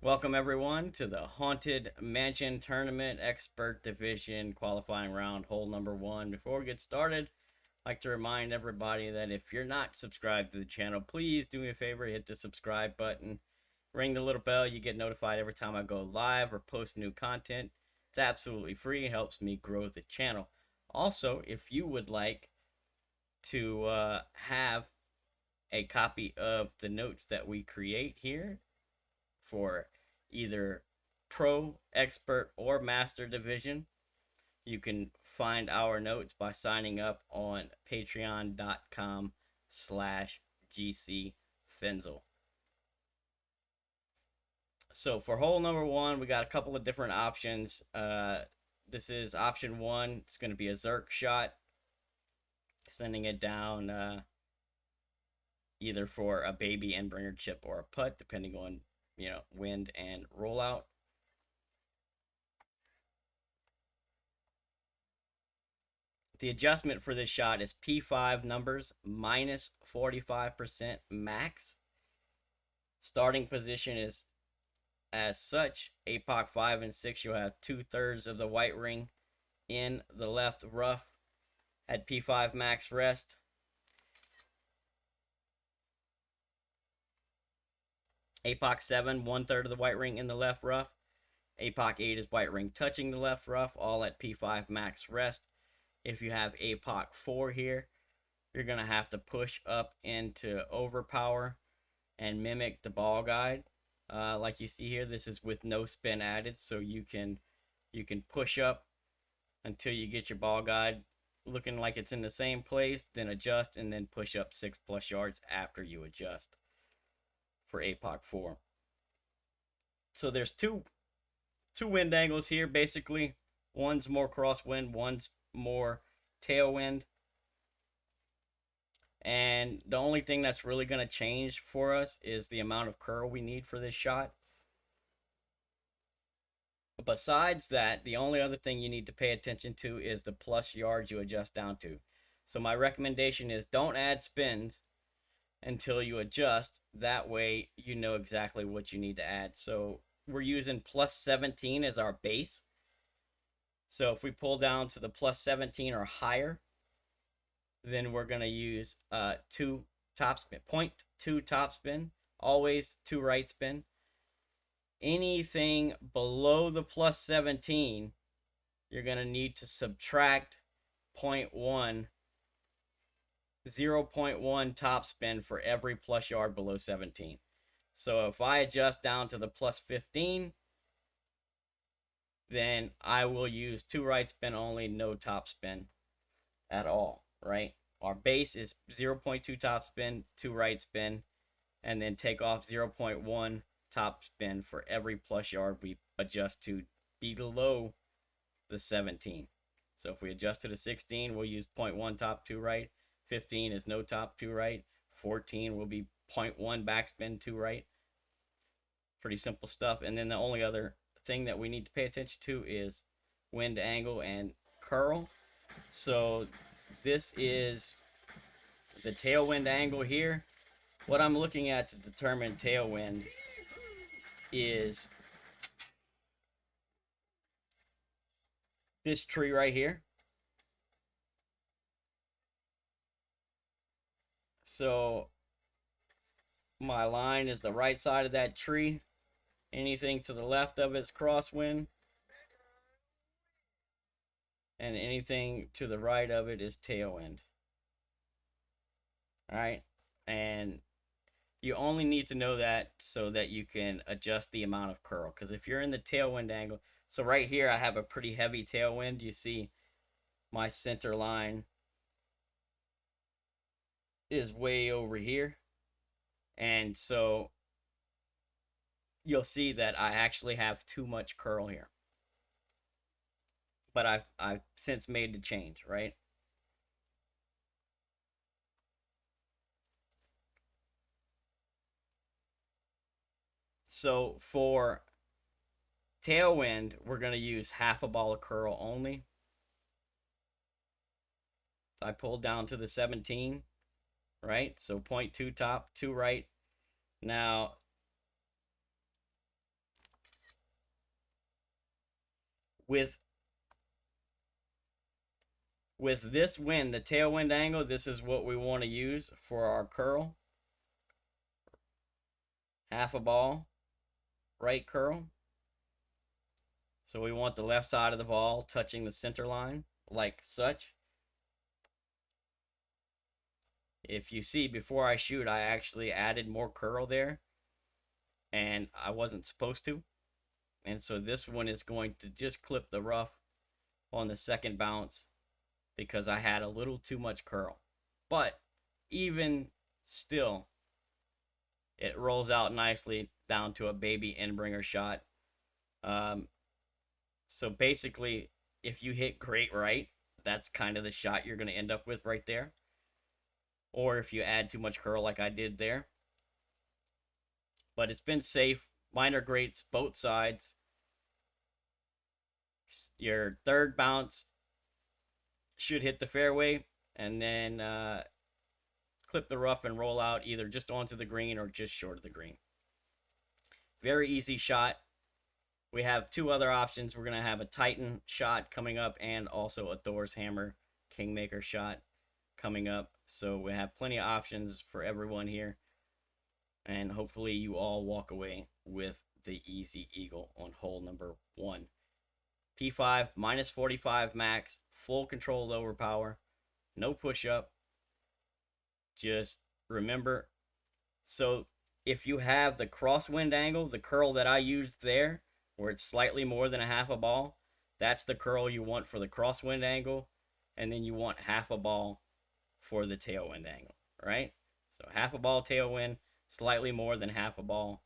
Welcome everyone to the Haunted Mansion Tournament Expert Division qualifying round, hole number 1. Before we get started, I'd like to remind everybody that if you're not subscribed to the channel, please do me a favor, hit the subscribe button, ring the little bell. You get notified every time I go live or post new content. It's absolutely free. It helps me grow the channel. Also, if you would like to have a copy of the notes that we create here for either pro, expert, or master division, you can find our notes by signing up on patreon.com/GCFenzel. So for hole number 1, we got a couple of different options. This is option 1. It's going to be a Zerk shot, sending it down either for a baby endbringer chip or a putt, depending on wind and rollout. The adjustment for this shot is P5 numbers minus 45% max. Starting position is as such. APOC 5 and 6, you'll have 2/3 of the white ring in the left rough at P5 max rest. APOC 7, 1/3 of the white ring in the left rough. APOC 8 is white ring touching the left rough, all at P5 max rest. If you have APOC 4 here, you're going to have to push up into overpower and mimic the ball guide. Like you see here, this is with no spin added, so you can push up until you get your ball guide looking like it's in the same place, then adjust, and then push up 6+ yards after you adjust for APOC 4. So there's two wind angles here, basically. One's more crosswind, one's more tailwind. And the only thing that's really going to change for us is the amount of curl we need for this shot. Besides that, the only other thing you need to pay attention to is the plus yards you adjust down to. So my recommendation is don't add spins until you adjust. That way you know exactly what you need to add. So we're using plus 17 as our base. So if we pull down to the plus 17 or higher, then we're going to use 2 top spin, 0.2 top spin, always 2 right spin. Anything below the plus 17, you're going to need to subtract 0.1, 0.1 top spin for every plus yard below 17. So if I adjust down to the plus 15, then I will use 2 right spin only, no top spin at all, right? Our base is 0.2 top spin, 2 right spin, and then take off 0.1 top spin for every plus yard we adjust to below the 17. So if we adjust to the 16, we'll use 0.1 top, 2 right. 15 is no top, 2 right. 14 will be 0.1 backspin, 2 right. Pretty simple stuff. And then the only other thing that we need to pay attention to is wind angle and curl. So this is the tailwind angle here. What I'm looking at to determine tailwind is this tree right here. So my line is the right side of that tree. Anything to the left of it's crosswind, and anything to the right of it is tailwind. All right, and you only need to know that so that you can adjust the amount of curl. Because if you're in the tailwind angle, so right here I have a pretty heavy tailwind. You see my center line is way over here, and so you'll see that I actually have too much curl here. But I've since made the change, right? So for tailwind, we're going to use half a ball of curl only. So I pulled down to the 17, right? So 0.2 top, 2 right. Now, With this wind, the tailwind angle, this is what we want to use for our curl. Half a ball, right curl. So we want the left side of the ball touching the center line, like such. If you see, before I shoot, I actually added more curl there, and I wasn't supposed to. And so this one is going to just clip the rough on the second bounce because I had a little too much curl. But even still, it rolls out nicely down to a baby end-bringer shot. So basically, if you hit great right, that's kind of the shot you're going to end up with right there. Or if you add too much curl like I did there. But it's been safe. Minor greats both sides. Your third bounce should hit the fairway, and then clip the rough and roll out either just onto the green or just short of the green. Very easy shot. We have two other options. We're going to have a Titan shot coming up and also a Thor's Hammer Kingmaker shot coming up. So we have plenty of options for everyone here. And hopefully you all walk away with the easy eagle on hole number 1. P5, minus 45 max, full control lower power, no push up. Just remember, so if you have the crosswind angle, the curl that I used there, where it's slightly more than a half a ball, that's the curl you want for the crosswind angle, and then you want half a ball for the tailwind angle, right? So half a ball tailwind, slightly more than half a ball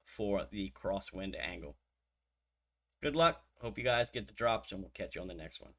for the crosswind angle. Good luck. Hope you guys get the drops, and we'll catch you on the next one.